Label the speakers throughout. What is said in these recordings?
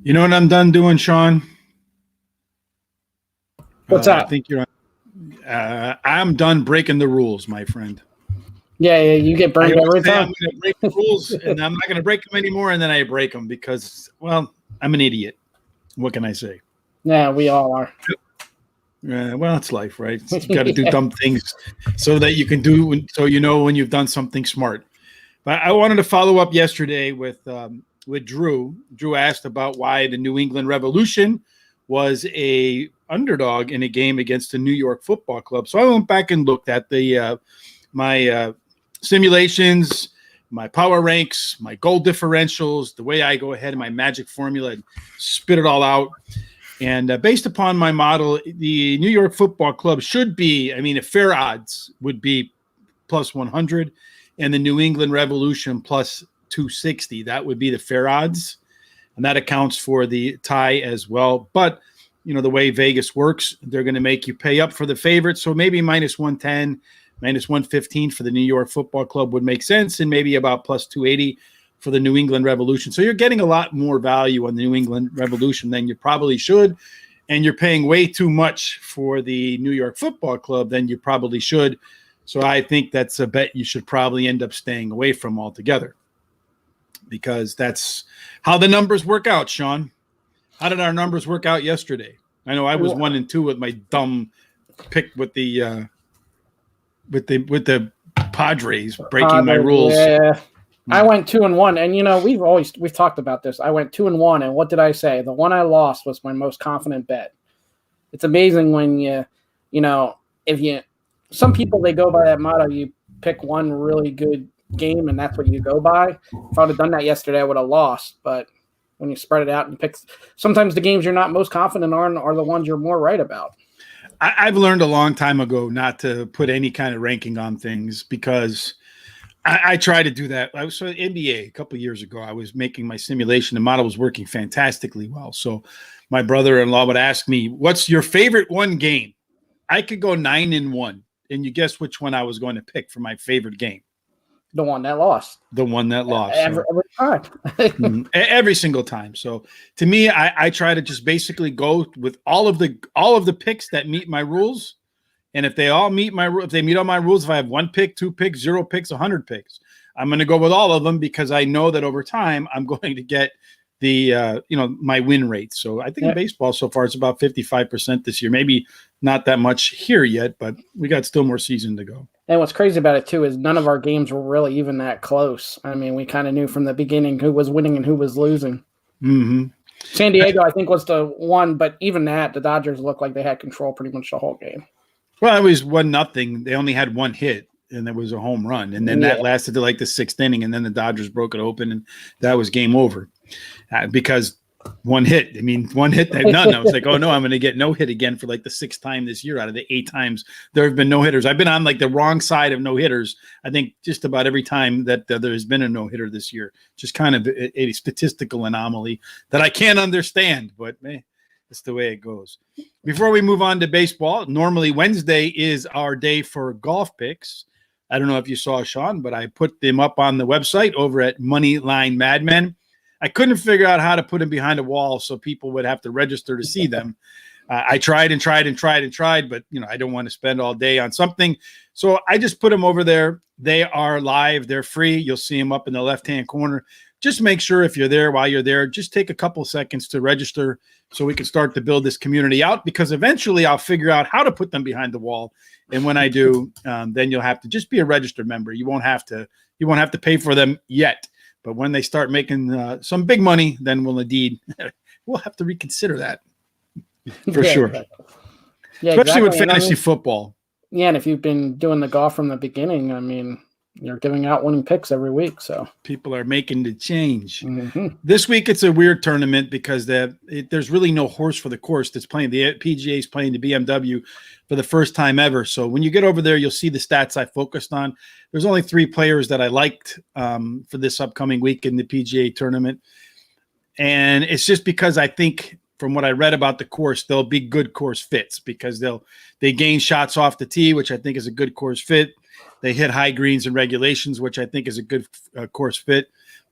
Speaker 1: You know what I'm done doing, Sean?
Speaker 2: What's up?
Speaker 1: I think you're on. I'm done breaking the rules, my friend.
Speaker 2: Yeah, you get burned every time.
Speaker 1: I'm going to break the rules, and I'm not going to break them anymore, and then I break them because, well, I'm an idiot. What can I say?
Speaker 2: Yeah, we all are.
Speaker 1: Well, it's life, right? You got to do dumb things so that you can so you know when you've done something smart. But I wanted to follow up yesterday with Drew. Drew asked about why the New England Revolution was a underdog in a game against the New York Football Club. So I went back and looked at my simulations, my power ranks, my goal differentials, the way I go ahead in my magic formula and spit it all out. And based upon my model, the New York Football Club should be, a fair odds would be plus 100, and the New England Revolution plus 260. That would be the fair odds, and that accounts for the tie as well. But, the way Vegas works, they're going to make you pay up for the favorite. So maybe minus 110, minus 115 for the New York Football Club would make sense, and maybe about plus 280 for the New England Revolution. So you're getting a lot more value on the New England Revolution than you probably should, and you're paying way too much for the New York Football Club than you probably should. So I think that's a bet you should probably end up staying away from altogether, because that's how the numbers work out, Sean. How did our numbers work out yesterday? I know I was 1-2 with my dumb pick with the Padres breaking my rules.
Speaker 2: Yeah. I went 2-1, and we've talked about this. I went 2-1, and what did I say? The one I lost was my most confident bet. It's amazing when some people, they go by that motto, you pick one really good game and that's what you go by. If I would have done that yesterday, I would have lost. But when you spread it out and pick, sometimes the games you're not most confident on are the ones you're more right about.
Speaker 1: I've learned a long time ago not to put any kind of ranking on things, because I try to do that. I was in NBA a couple of years ago. I was making my simulation. The model was working fantastically well. So my brother-in-law would ask me, what's your favorite one game? I could go 9-1. And you guess which one I was going to pick for my favorite game?
Speaker 2: The one that lost.
Speaker 1: The one that lost.
Speaker 2: Every time.
Speaker 1: Every single time. So to me, I try to just basically go with all of the picks that meet my rules. And if they all meet if they meet all my rules, if I have 1 pick, 2 picks, 0 picks, 100 picks, I'm going to go with all of them, because I know that over time I'm going to get the my win rate. So I think in baseball so far it's about 55% this year. Maybe not that much here yet, but we got still more season to go.
Speaker 2: And what's crazy about it too is none of our games were really even that close. We kind of knew from the beginning who was winning and who was losing.
Speaker 1: Mm-hmm.
Speaker 2: San Diego, I think, was the one, but even that, the Dodgers looked like they had control pretty much the whole game.
Speaker 1: Well, it was 1-0. They only had one hit, and it was a home run. And then that lasted to like the 6th inning, and then the Dodgers broke it open, and that was game over. Because one hit. One hit, none. I was like, oh, no, I'm going to get no hit again for like the 6th time this year out of the 8 times there have been no hitters. I've been on like the wrong side of no hitters, I think, just about every time that there has been a no hitter this year. Just kind of a statistical anomaly that I can't understand, but it's the way it goes. Before we move on to baseball, normally Wednesday is our day for golf picks. I don't know if you saw, Sean, but I put them up on the website over at Moneyline Madmen. I couldn't figure out how to put them behind a wall so people would have to register to see them. I tried, but I don't want to spend all day on something. So I just put them over there. They are live. They're free. You'll see them up in the left-hand corner. Just make sure if you're there, while you're there, just take a couple seconds to register so we can start to build this community out, because eventually I'll figure out how to put them behind the wall. And when I do, then you'll have to just be a registered member. You won't have to pay for them yet. But when they start making some big money, then we'll have to reconsider that for sure.
Speaker 2: Yeah,
Speaker 1: especially with fantasy football.
Speaker 2: Yeah, and if you've been doing the golf from the beginning, you're giving out winning picks every week. So
Speaker 1: people are making the change.
Speaker 2: Mm-hmm.
Speaker 1: This week it's a weird tournament because there's really no horse for the course that's playing. The PGA is playing the BMW for the first time ever. So when you get over there, you'll see the stats I focused on. There's only 3 players that I liked for this upcoming week in the PGA tournament. And it's just because I think from what I read about the course, they'll be good course fits because they gain shots off the tee, which I think is a good course fit. They hit high greens and regulations, which I think is a good course fit.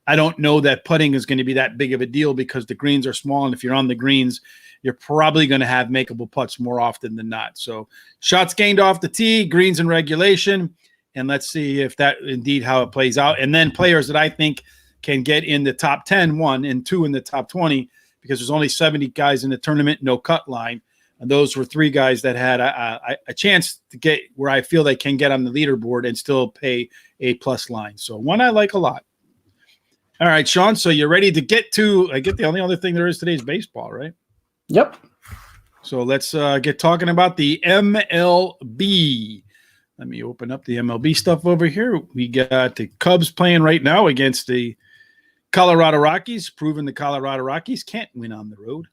Speaker 1: I don't know that putting is going to be that big of a deal because the greens are small. And if you're on the greens, you're probably going to have makeable putts more often than not. So shots gained off the tee, greens in regulation. And let's see if that indeed how it plays out. And then players that I think can get in the top 10, 1, and 2 in the top 20, because there's only 70 guys in the tournament, no cut line. And those were 3 guys that had a chance to get where I feel they can get on the leaderboard and still pay a plus line. So one I like a lot. All right, Sean, so you're ready to get to – I get the only other thing there is today is baseball, right?
Speaker 2: Yep.
Speaker 1: So let's get talking about the MLB. Let me open up the MLB stuff over here. We got the Cubs playing right now against the Colorado Rockies, proving the Colorado Rockies can't win on the road,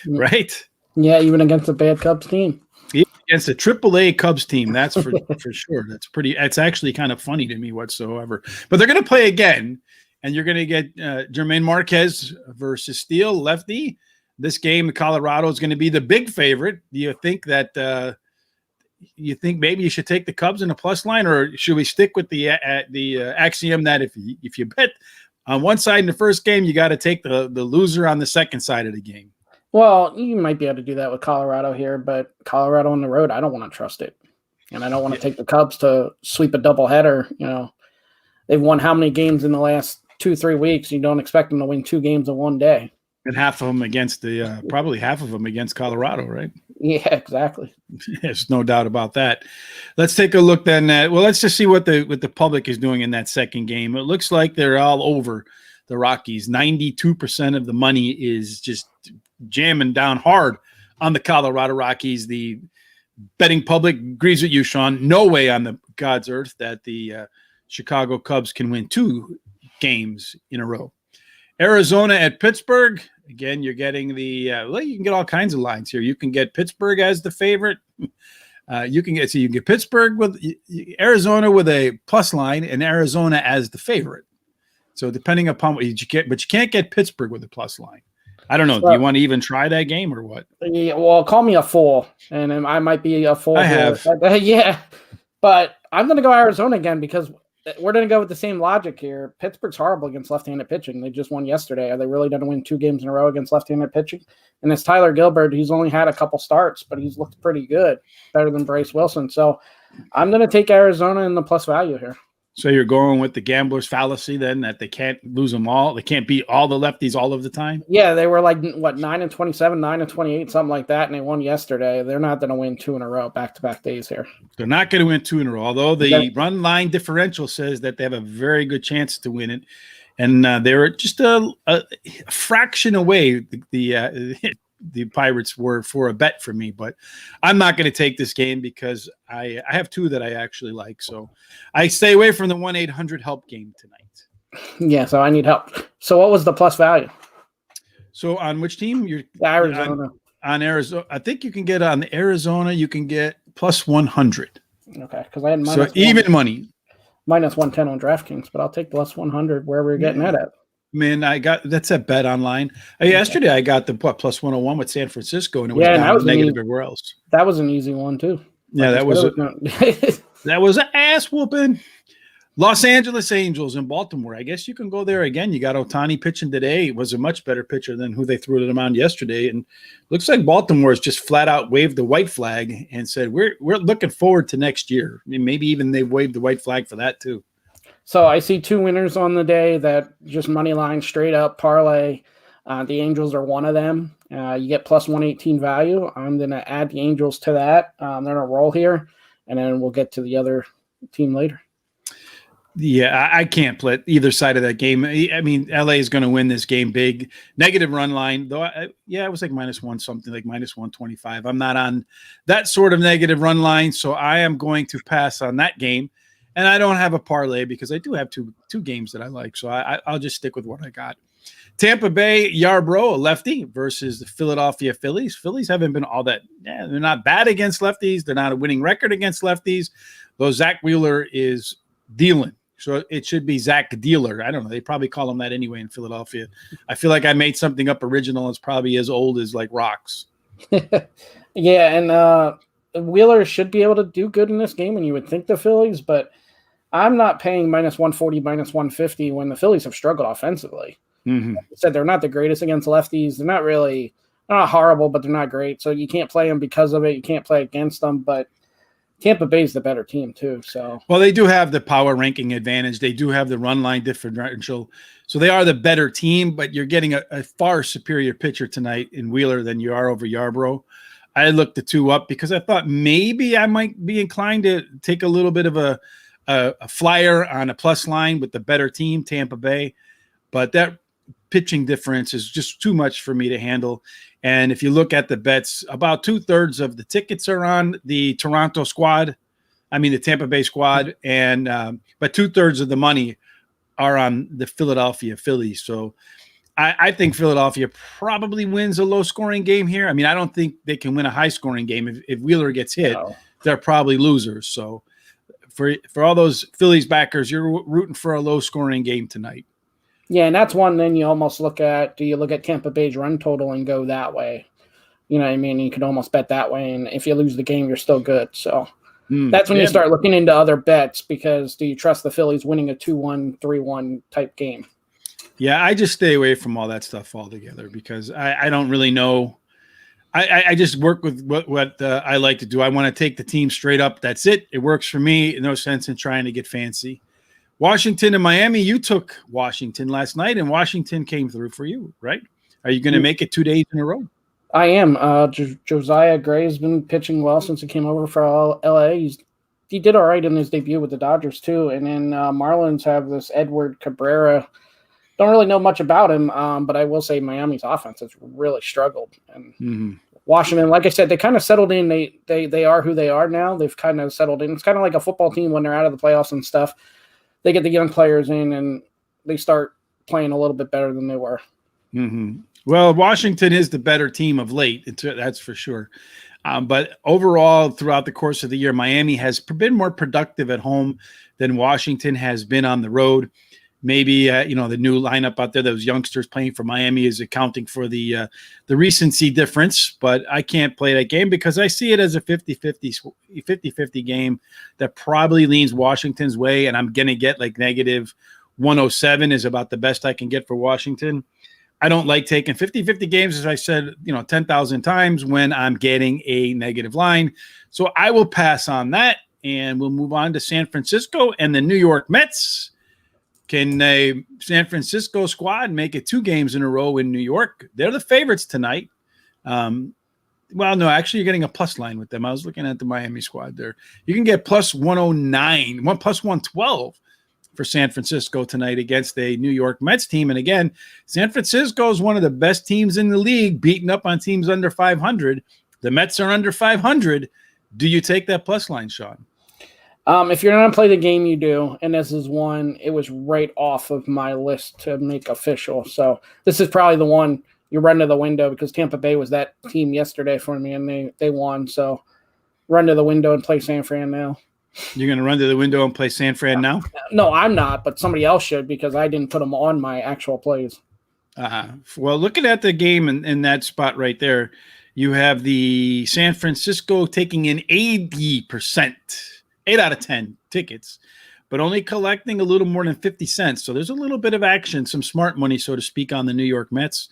Speaker 1: right?
Speaker 2: Yeah, even against a bad Cubs team.
Speaker 1: Even against a AAA Cubs team, that's for sure. It's actually kind of funny to me whatsoever. But they're going to play again, and you're going to get Jermaine Marquez versus Steele, lefty. This game, Colorado is going to be the big favorite. Do you think that you think maybe you should take the Cubs in a plus line, or should we stick with the axiom that if you bet on one side in the first game, you got to take the loser on the second side of the game?
Speaker 2: Well, you might be able to do that with Colorado here, but Colorado on the road, I don't want to trust it. And I don't want to take the Cubs to sweep a doubleheader. You know, they've won how many games in the last 2-3 weeks? You don't expect them to win 2 games in one day.
Speaker 1: And half of them against probably half of them against Colorado, right?
Speaker 2: Yeah, exactly.
Speaker 1: There's no doubt about that. Let's take a look then at, let's just see what the public is doing in that second game. It looks like they're all over the Rockies. 92% of the money is just jamming down hard on the Colorado Rockies. The betting public agrees with you, Sean. No way on the God's earth that the Chicago Cubs can win 2 games in a row. Arizona at Pittsburgh. Again, you're getting the you can get all kinds of lines here. You can get Pittsburgh as the favorite. You can get Pittsburgh with Arizona with a plus line and Arizona as the favorite. So depending upon what you get, but you can't get Pittsburgh with a plus line. I don't know. Do you want to even try that game or what?
Speaker 2: Yeah, well, call me a fool, and I might be a fool.
Speaker 1: I have.
Speaker 2: Yeah, but I'm going to go Arizona again because we're going to go with the same logic here. Pittsburgh's horrible against left-handed pitching. They just won yesterday. Are they really going to win 2 games in a row against left-handed pitching? And it's Tyler Gilbert. He's only had a couple starts, but he's looked pretty good, better than Bryce Wilson. So I'm going to take Arizona in the plus value here.
Speaker 1: So you're going with the gambler's fallacy then, that they can't lose them all. They can't beat all the lefties all of the time.
Speaker 2: Yeah, they were like, 9-27, 9-28, something like that, and they won yesterday. They're not going to win 2 in a row, back-to-back days here.
Speaker 1: They're not going to win 2 in a row, although the run line differential says that they have a very good chance to win it. And they're just a fraction away, the Pirates were for a bet for me, but I'm not going to take this game because I have 2 that I actually like. So I stay away from the 1-800-HELP game tonight.
Speaker 2: Yeah, so I need help. So what was the plus value?
Speaker 1: So on which team? You're
Speaker 2: Arizona.
Speaker 1: On Arizona. I think you can get on Arizona, you can get plus 100.
Speaker 2: Okay, because I had
Speaker 1: minus even money.
Speaker 2: Minus 110 on DraftKings, but I'll take plus 100 wherever you're getting that at.
Speaker 1: Man, that's a bet online. Yesterday I got the plus 101 with San Francisco, and it was down negative everywhere else.
Speaker 2: That was an easy one too.
Speaker 1: Yeah, that was an ass whooping. Los Angeles Angels in Baltimore. I guess you can go there again. You got Ohtani pitching today. It was a much better pitcher than who they threw to the mound yesterday. And looks like Baltimore has just flat out waved the white flag and said, we're looking forward to next year. I mean, maybe even they waved the white flag for that too.
Speaker 2: So I see 2 winners on the day that just money line straight up parlay. The Angels are one of them. You get plus 118 value. I'm going to add the Angels to that. They're going to roll here, and then we'll get to the other team later.
Speaker 1: Yeah, I can't play either side of that game. I mean, LA is going to win this game big. Negative run line, though. It was like -1 something, like -125. I'm not on that sort of negative run line, so I am going to pass on that game. And I don't have a parlay because I do have two games that I like, so I'll just stick with what I got. Tampa Bay, Yarbrough, a lefty, versus the Philadelphia Phillies. Phillies haven't been all that. Yeah, they're not bad against lefties. They're not a winning record against lefties. Though Zach Wheeler is dealing. So it should be Zach Dealer. I don't know. They probably call him that anyway in Philadelphia. I feel like I made something up original. It's probably as old as like rocks.
Speaker 2: Yeah, and Wheeler should be able to do good in this game, and you would think the Phillies, but I'm not paying minus 140, minus 150 when the Phillies have struggled offensively.
Speaker 1: Mm-hmm.
Speaker 2: Like I said, they're not the greatest against lefties. They're not horrible, but they're not great. So you can't play them because of it. You can't play against them. But Tampa Bay's the better team too. So
Speaker 1: well, they do have the power ranking advantage. They do have the run line differential. So they are the better team, but you're getting a far superior pitcher tonight in Wheeler than you are over Yarbrough. I looked the two up because I thought maybe I might be inclined to take a little bit of a flyer on a plus line with the better team, Tampa Bay. But that pitching difference is just too much for me to handle. And if you look at the bets, about 2/3 of the tickets are on the Toronto squad. I mean, the Tampa Bay squad. And but 2/3 of the money are on the Philadelphia Phillies. So I think Philadelphia probably wins a low-scoring game here. I mean, I don't think they can win a high-scoring game. If Wheeler gets hit, they're probably losers. So for all those Phillies backers, you're rooting for a low-scoring game tonight.
Speaker 2: Yeah, and that's one thing you almost look at. Do you look at Tampa Bay's run total and go that way? You know what I mean? You could almost bet that way, and if you lose the game, you're still good. So that's when you start looking into other bets, because do you trust the Phillies winning a 2-1, 3-1 type game?
Speaker 1: Yeah, I just stay away from all that stuff altogether because I don't really know. I just work with what I like to do. I want to take the team straight up. That's it. It works for me. No sense in trying to get fancy. Washington and Miami, you took Washington last night, and Washington came through for you, right? Are you going to make it 2 days in a row?
Speaker 2: I am. Josiah Gray's been pitching well since he came over for LA. He did all right in his debut with the Dodgers, too. And then Marlins have this Edward Cabrera. Don't really know much about him, but I will say Miami's offense has really struggled. And Washington, like I said, they kind of settled in. They are who they are now. They've kind of settled in. It's kind of like a football team when they're out of the playoffs and stuff. They get the young players in, and they start playing a little bit better than they were.
Speaker 1: Mm-hmm. Well, Washington is the better team of late. That's for sure. But overall, throughout the course of the year, Miami has been more productive at home than Washington has been on the road. Maybe, the new lineup out there, those youngsters playing for Miami is accounting for the recency difference. But I can't play that game because I see it as a 50-50 game that probably leans Washington's way. And I'm going to get like negative 107 is about the best I can get for Washington. I don't like taking 50-50 games, as I said, 10,000 times when I'm getting a negative line. So I will pass on that, and we'll move on to San Francisco and the New York Mets. Can a San Francisco squad make it 2 games in a row in New York? They're the favorites tonight. Well, no, actually, you're getting a plus line with them. I was looking at the Miami squad there. You can get plus 109, plus 112 for San Francisco tonight against a New York Mets team. And again, San Francisco is one of the best teams in the league, beating up on teams under 500. The Mets are under 500. Do you take that plus line, Sean?
Speaker 2: If you're going to play the game, you do. And this is one, it was right off of my list to make official. So this is probably the one you run to the window, because Tampa Bay was that team yesterday for me, and they won. So run to the window and play San Fran now.
Speaker 1: You're going to run to the window and play San Fran now?
Speaker 2: No, I'm not, but somebody else should, because I didn't put them on my actual plays.
Speaker 1: Well, looking at the game in that spot right there, you have the San Francisco taking in 80%. 8 out of 10 tickets, but only collecting a little more than 50 cents. So there's a little bit of action, some smart money, so to speak, on the New York Mets.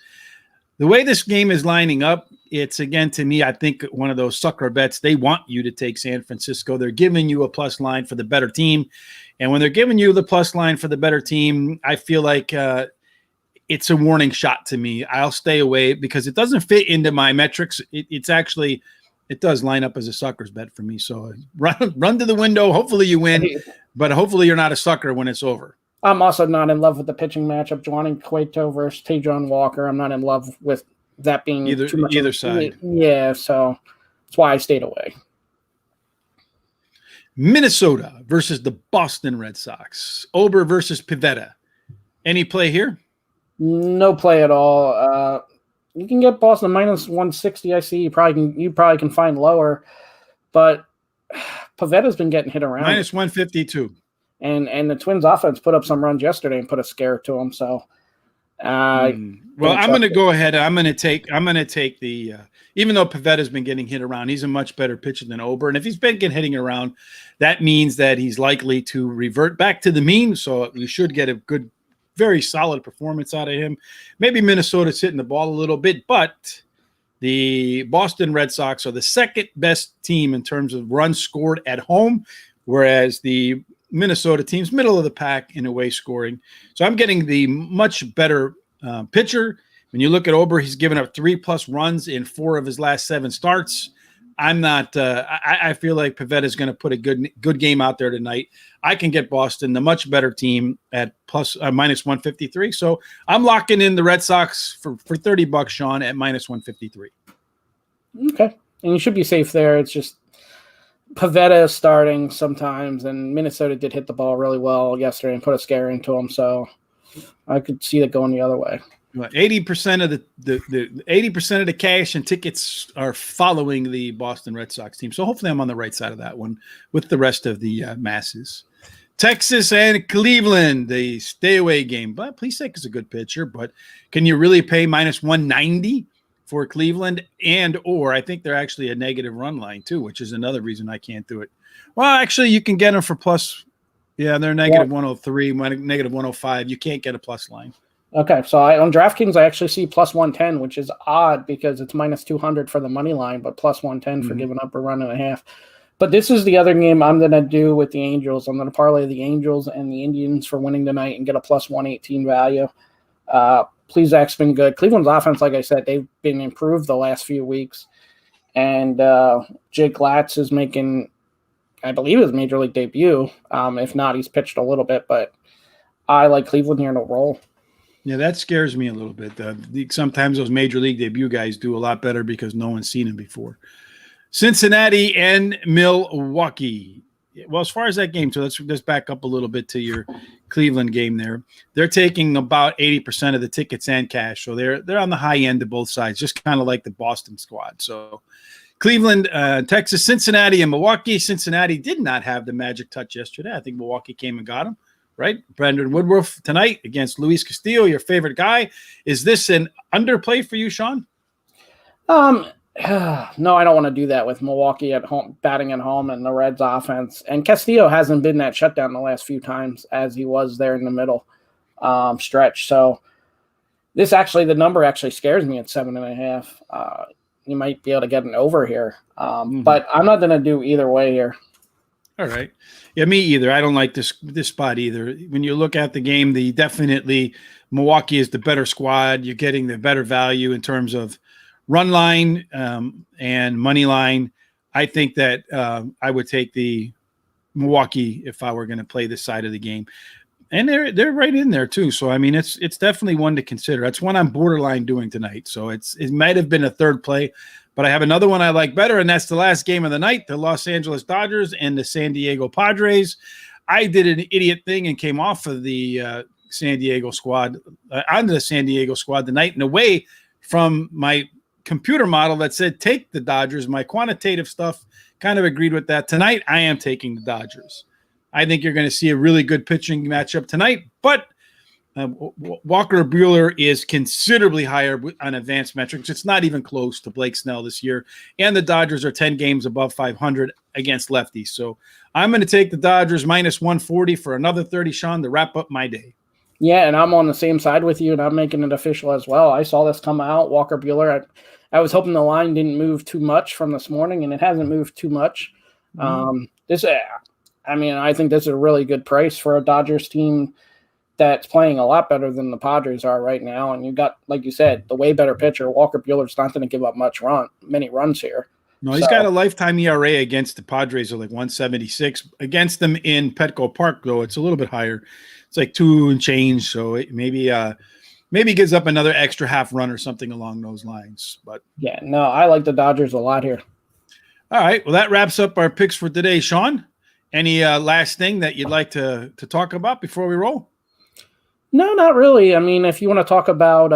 Speaker 1: The way this game is lining up, it's, again, to me, I think one of those sucker bets. They want you to take San Francisco. They're giving you a plus line for the better team. And when they're giving you the plus line for the better team, I feel like it's a warning shot to me. I'll stay away because it doesn't fit into my metrics. It does line up as a sucker's bet for me. So run to the window. Hopefully you win, but hopefully you're not a sucker when it's over.
Speaker 2: I'm also not in love with the pitching matchup. Juan Cueto versus Tejon Walker. I'm not in love with that being too much
Speaker 1: either side.
Speaker 2: Yeah, so that's why I stayed away.
Speaker 1: Minnesota versus the Boston Red Sox. Ober versus Pivetta. Any play here?
Speaker 2: No play at all. You can get Boston minus 160. I see. You probably can find lower, but Pavetta's been getting hit around.
Speaker 1: Minus 152.
Speaker 2: And the Twins offense put up some runs yesterday and put a scare to them. So
Speaker 1: Well, I'm going to go ahead. I'm going to take the even though Pavetta's been getting hit around, he's a much better pitcher than Ober. And if he's been getting hitting around, that means that he's likely to revert back to the mean. So we should get a good, very solid performance out of him. Maybe Minnesota's hitting the ball a little bit, but the Boston Red Sox are the second best team in terms of runs scored at home, whereas the Minnesota team's middle of the pack in away scoring. So I'm getting the much better pitcher. When you look at Ober, he's given up 3+ runs in 4 of his last 7 starts. I'm not. I feel like Pavetta is going to put a good game out there tonight. I can get Boston, the much better team, at minus 153. So I'm locking in the Red Sox for $30, Sean, at minus 153.
Speaker 2: Okay, and you should be safe there. It's just Pavetta is starting sometimes, and Minnesota did hit the ball really well yesterday and put a scare into them. So I could see that going the other way.
Speaker 1: 80% of the 80% of the cash and tickets are following the Boston Red Sox team. So hopefully I'm on the right side of that one with the rest of the masses. Texas and Cleveland, the stay away game. But Plesac is a good pitcher, but can you really pay minus 190 for Cleveland? Or I think they're actually a negative run line too, which is another reason I can't do it. Well, actually you can get them for plus. Yeah, they're negative 103, negative 105. You can't get a plus line.
Speaker 2: Okay, so on DraftKings, I actually see plus 110, which is odd because it's minus 200 for the money line, but plus 110 for giving up a run and a half. But this is the other game I'm going to do with the Angels. I'm going to parlay the Angels and the Indians for winning tonight and get a plus 118 value. Plesac's been good. Cleveland's offense, like I said, they've been improved the last few weeks. And Jake Latz is making, I believe, his major league debut. If not, he's pitched a little bit, but I like Cleveland here to roll.
Speaker 1: Yeah, that scares me a little bit. Sometimes those major league debut guys do a lot better because no one's seen them before. Cincinnati and Milwaukee. Well, as far as that game, so let's just back up a little bit to your Cleveland game there. They're taking about 80% of the tickets and cash. So they're on the high end of both sides, just kind of like the Boston squad. So Cleveland, Texas, Cincinnati, and Milwaukee. Cincinnati did not have the magic touch yesterday. I think Milwaukee came and got them. Right? Brandon Woodruff tonight against Luis Castillo, your favorite guy. Is this an underplay for you, Sean?
Speaker 2: No, I don't want to do that with Milwaukee at home, batting at home, and the Reds offense. And Castillo hasn't been that shutdown the last few times as he was there in the middle stretch. So the number actually scares me at 7.5. You might be able to get an over here. But I'm not going to do either way here.
Speaker 1: All right. Yeah, me either. I don't like this spot either. When you look at the game, definitely Milwaukee is the better squad. You're getting the better value in terms of run line and money line. I think that I would take the Milwaukee if I were going to play this side of the game. And they're right in there too. So I mean, it's definitely one to consider. That's one I'm borderline doing tonight. So it might have been a third play. But I have another one I like better, and that's the last game of the night, the Los Angeles Dodgers and the San Diego Padres. I did an idiot thing and came off of the San Diego squad, onto the San Diego squad tonight and away from my computer model that said take the Dodgers. My quantitative stuff kind of agreed with that. Tonight, I am taking the Dodgers. I think you're going to see a really good pitching matchup tonight, but Walker Buehler is considerably higher on advanced metrics. It's not even close to Blake Snell this year. And the Dodgers are 10 games above 500 against lefties. So I'm going to take the Dodgers minus 140 for another 30, Sean, to wrap up my day.
Speaker 2: Yeah, and I'm on the same side with you, and I'm making it official as well. I saw this come out, Walker Buehler. I was hoping the line didn't move too much from this morning, and it hasn't moved too much. I think this is a really good price for a Dodgers team that's playing a lot better than the Padres are right now. And you got, like you said, the way better pitcher. Walker Buehler's not going to give up many runs here.
Speaker 1: No, he's got a lifetime ERA against the Padres of like 176. Against them in Petco Park, though, it's a little bit higher. It's like 2 and change. So it maybe gives up another extra half run or something along those lines. But
Speaker 2: yeah, no, I like the Dodgers a lot here.
Speaker 1: All right. Well, that wraps up our picks for today, Sean. Any last thing that you'd like to talk about before we roll?
Speaker 2: No, not really. I mean, if you want to talk about,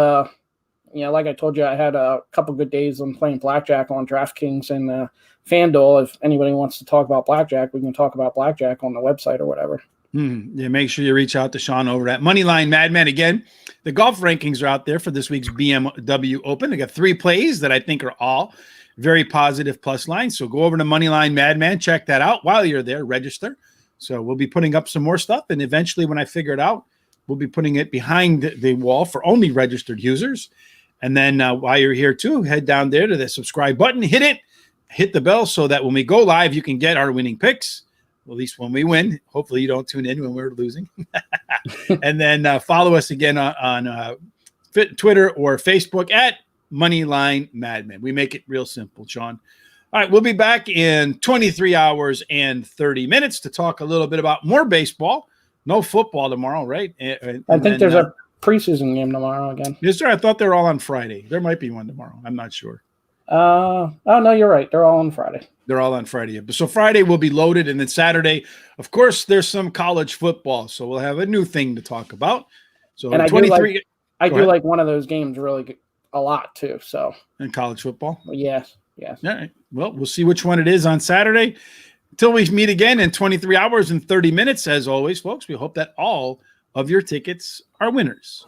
Speaker 2: like I told you, I had a couple good days on playing blackjack on DraftKings and FanDuel. If anybody wants to talk about blackjack, we can talk about blackjack on the website or whatever.
Speaker 1: Yeah, make sure you reach out to Sean over at Moneyline Madmen. Again, The golf rankings are out there for this week's BMW Open. I got 3 plays that I think are all very positive plus lines. So go over to Moneyline Madman, check that out. While you're there, register. So we'll be putting up some more stuff. And eventually, when I figure it out, we'll be putting it behind the wall for only registered users. And then while you're here too, head down there to the subscribe button, hit it, hit the bell so that when we go live, you can get our winning picks, at least when we win. Hopefully you don't tune in when we're losing. And then follow us again on Twitter or Facebook at Moneyline Madmen. We make it real simple, Sean. All right, we'll be back in 23 hours and 30 minutes to talk a little bit about more baseball. No football tomorrow, right?
Speaker 2: I think there's a preseason game tomorrow again.
Speaker 1: Yes, sir. I thought they were all on Friday. There might be one tomorrow. I'm not sure.
Speaker 2: Oh, no, you're right. They're all on Friday.
Speaker 1: They're all on Friday. So Friday will be loaded. And then Saturday, of course, there's some college football. So we'll have a new thing to talk about. So
Speaker 2: and
Speaker 1: 23.
Speaker 2: I do like one of those games really a lot too. So
Speaker 1: in college football?
Speaker 2: Yes.
Speaker 1: All right. Well, we'll see which one it is on Saturday. Until we meet again in 23 hours and 30 minutes, as always, folks, we hope that all of your tickets are winners.